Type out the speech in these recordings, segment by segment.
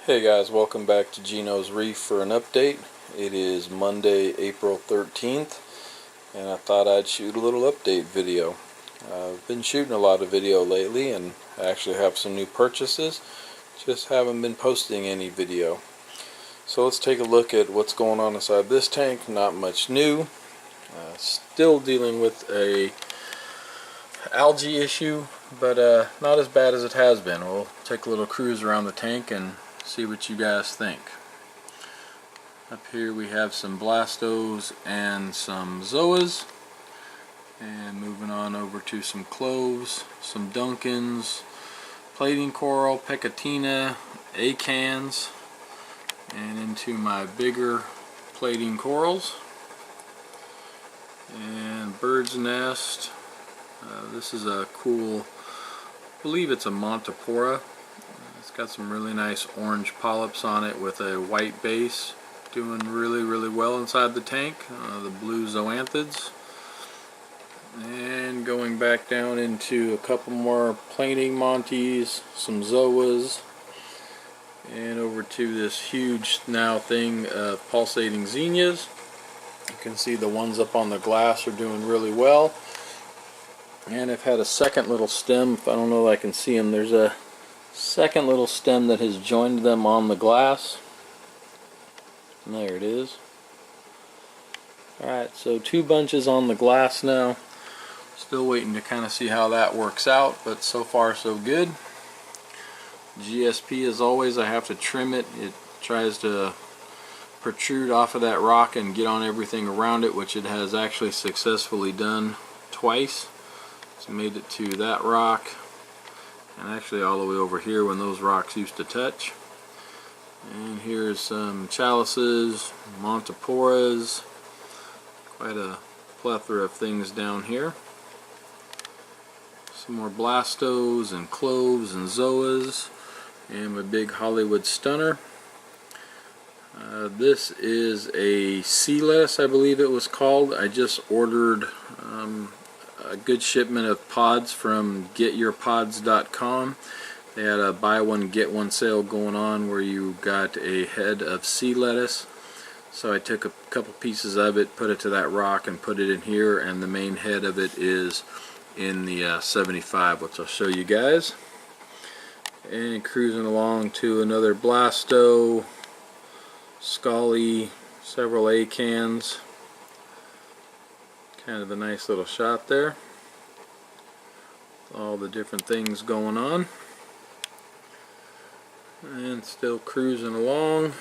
Hey guys, welcome back to Gino's Reef for an update. It is Monday, April 13th, and I thought I'd shoot a little update video. I've been shooting a lot of video lately, and I actually have some new purchases, just haven't been posting any video. So let's take a look at what's going on inside this tank. Not much new. Still dealing with a algae issue, but not as bad as it has been. We'll take a little cruise around the tank and see what you guys think. Up here we have some blastos and some zoas, and moving on over to some cloves, some duncans, plating coral, pecatina, acans, and into my bigger plating corals and bird's nest. This is a cool, I believe it's a Montipora. It's got some really nice orange polyps on it with a white base, doing really well inside the tank. The blue zoanthids. And going back down into a couple more planing monties, some zoas, and over to this huge now thing of pulsating zinnias. You can see the ones up on the glass are doing really well. And I've had a second little stem. If I don't know if I can see them, there's a second little stem that has joined them on the glass. And there it is. Alright, so two bunches on the glass now. Still waiting to kind of see how that works out, but so far so good. GSP, as always, I have to trim it. It tries to protrude off of that rock and get on everything around it, which it has actually successfully done twice. It's made it to that rock, and actually all the way over here when those rocks used to touch. And here's some chalices, montiporas, quite a plethora of things down here. Some more blastos and cloves and zoas, and my big Hollywood stunner. This is a sea lettuce, I believe it was called. I just ordered a good shipment of pods from getyourpods.com. They had a buy one get one sale going on where you got a head of sea lettuce. So I took a couple pieces of it, put it to that rock, and put it in here, and the main head of it is in the 75, which I'll show you guys. And cruising along to another blasto, scully, several acans. Kind of a nice little shot there. All the different things going on. And still cruising along.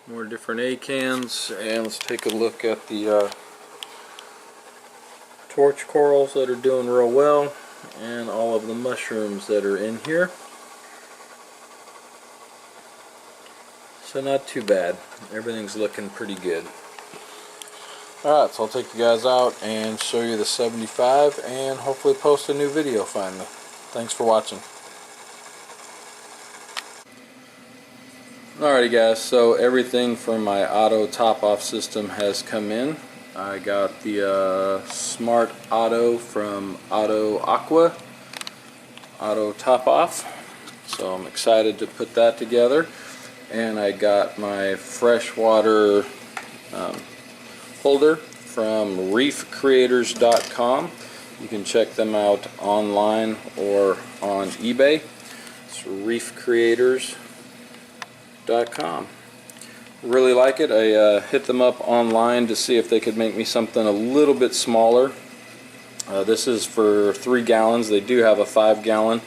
More different acans. And let's take a look at the torch corals that are doing real well. And all of the mushrooms that are in here. So not too bad. Everything's looking pretty good. Alright, so I'll take you guys out and show you the 75 and hopefully post a new video finally. Thanks for watching. Alrighty guys, so everything from my auto top-off system has come in. I got the Smart Auto from Auto Aqua, Auto top-off. So I'm excited to put that together. And I got my freshwater holder from reefcreators.com. You can check them out online or on eBay. It's reefcreators.com. Really like it. I hit them up online to see if they could make me something a little bit smaller. This is for 3 gallons. They do have a 5-gallon.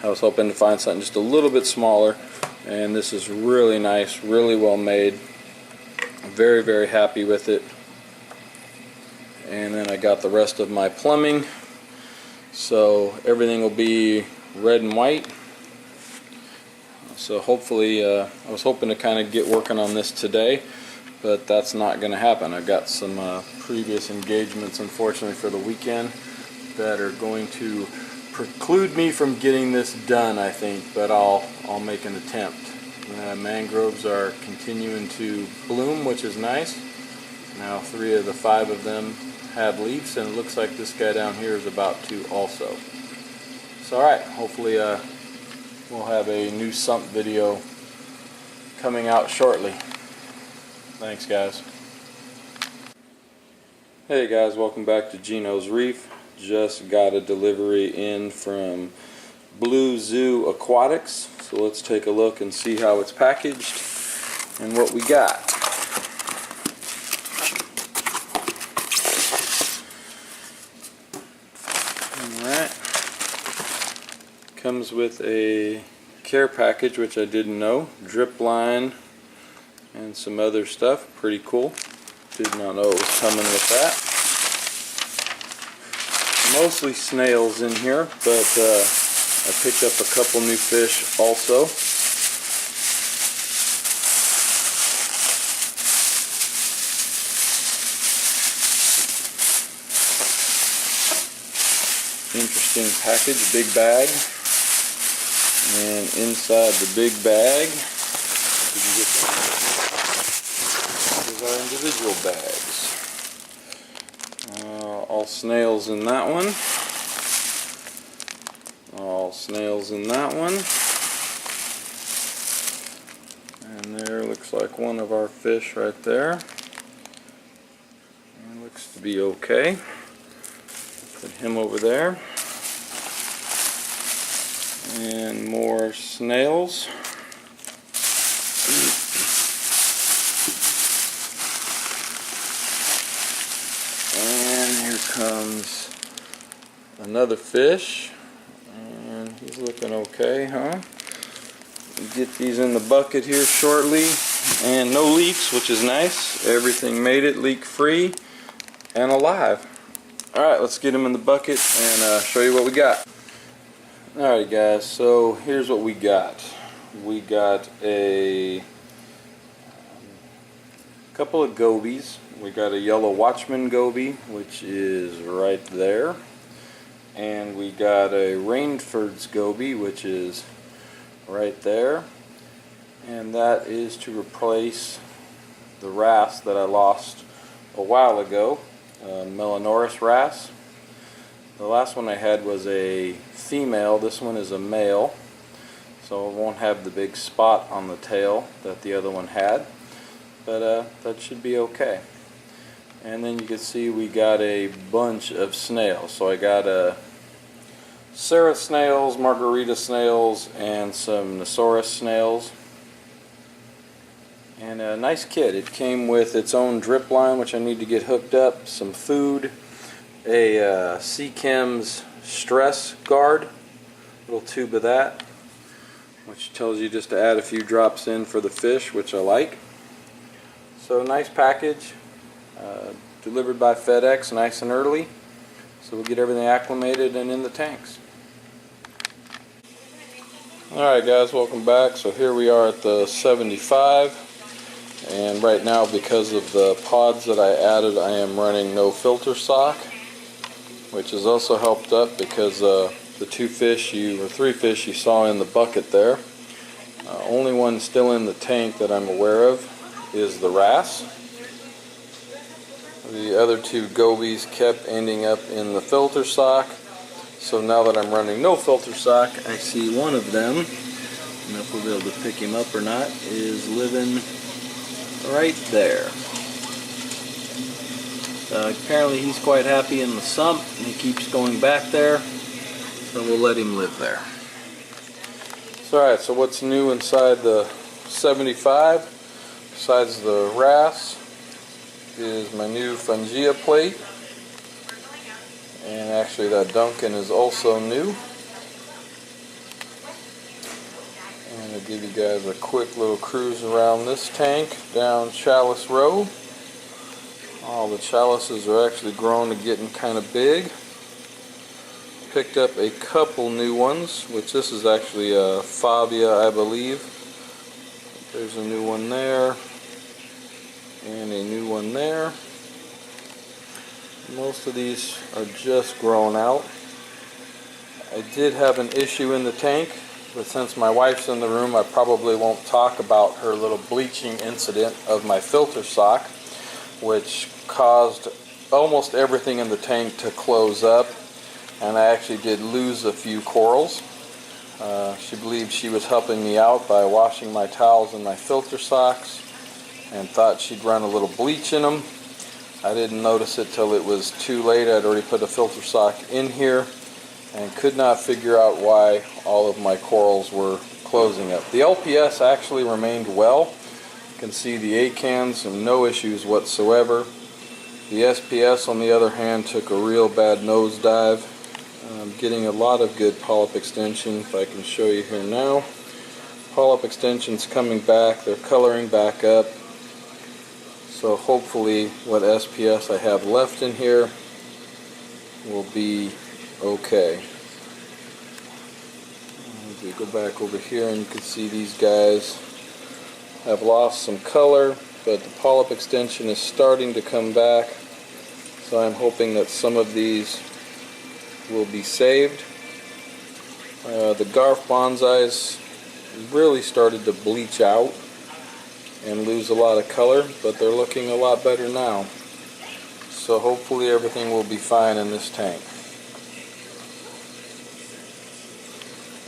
I was hoping to find something just a little bit smaller, and this is really nice, really well made. Very happy with it. And then I got the rest of my plumbing, so everything will be red and white. So hopefully, I was hoping to kind of get working on this today, but that's not going to happen. I've got some previous engagements, unfortunately, for the weekend that are going to preclude me from getting this done, I think, but I'll make an attempt. Mangroves are continuing to bloom, which is nice. Now 3 of the 5 of them have leaves, and it looks like this guy down here is about to also. So alright, hopefully we'll have a new sump video coming out shortly. Thanks, guys. Hey guys, welcome back to Gino's Reef. Just got a delivery in from Blue Zoo Aquatics, so let's take a look and see how it's packaged and what we got. Alright, comes with a care package, which I didn't know, drip line and some other stuff. Pretty cool. Did not know it was coming with that. Mostly snails in here, but I picked up a couple new fish also. Interesting package, big bag. And inside the big bag, you can get these are individual bags. All snails in that one. All snails in that one. And there looks like one of our fish right there. And looks to be okay. Put him over there. And more snails. And here comes another fish. And he's looking okay, huh? Get these in the bucket here shortly. And no leaks, which is nice. Everything made it leak free and alive. Alright, let's get them in the bucket and show you what we got. Alright guys, so here's what we got. We got a couple of gobies. We got a yellow watchman goby, which is right there. And we got a Rainford's goby, which is right there. And that is to replace the wrasse that I lost a while ago, Melanoris wrasse. The last one I had was a female. This one is a male, so it won't have the big spot on the tail that the other one had, but that should be okay. And then you can see we got a bunch of snails. So I got Sarah snails, Margarita snails, and some Nosaurus snails. And a nice kit. It came with its own drip line, which I need to get hooked up, some food, a Sea-Chem's stress guard, little tube of that, which tells you just to add a few drops in for the fish, which I like. So nice package, delivered by FedEx nice and early, so we'll get everything acclimated and in the tanks. Alright guys, welcome back. So here we are at the 75. And right now, because of the pods that I added, I am running no filter sock, which has also helped up because the three fish you saw in the bucket there, only one still in the tank that I'm aware of is the wrasse. The other two gobies kept ending up in the filter sock, so now that I'm running no filter sock, I see one of them, and if we'll be able to pick him up or not, is living right there. Apparently he's quite happy in the sump and he keeps going back there, so we'll let him live there. So alright, so what's new inside the 75 besides the wrasse is my new Fungia plate, and actually that Duncan is also new. I'll give you guys a quick little cruise around this tank down Chalice Row. All the chalices are actually grown and getting kind of big. Picked up a couple new ones, which this is actually a Fabia, I believe. There's a new one there and a new one there. Most of these are just grown out. I did have an issue in the tank, but since my wife's in the room, I probably won't talk about her little bleaching incident of my filter sock, which caused almost everything in the tank to close up, and I actually did lose a few corals. She believed she was helping me out by washing my towels and my filter socks, and thought she'd run a little bleach in them. I didn't notice it till it was too late. I'd already put a filter sock in here and could not figure out why all of my corals were closing up. The LPS actually remained well. You can see the ACANs and no issues whatsoever. The SPS, on the other hand, took a real bad nosedive. I'm getting a lot of good polyp extension, if I can show you here now. Polyp extension's coming back, they're coloring back up. So hopefully what SPS I have left in here will be okay. If we go back over here, and you can see these guys have lost some color, but the polyp extension is starting to come back. So I'm hoping that some of these will be saved. The Garf bonsais really started to bleach out and lose a lot of color, but they're looking a lot better now. So hopefully everything will be fine in this tank.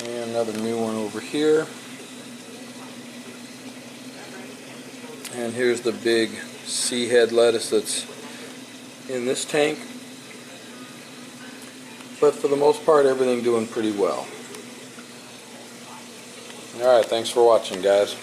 And another new one over here. And here's the big sea head lettuce that's in this tank. But for the most part, everything doing pretty well. Alright, thanks for watching, guys.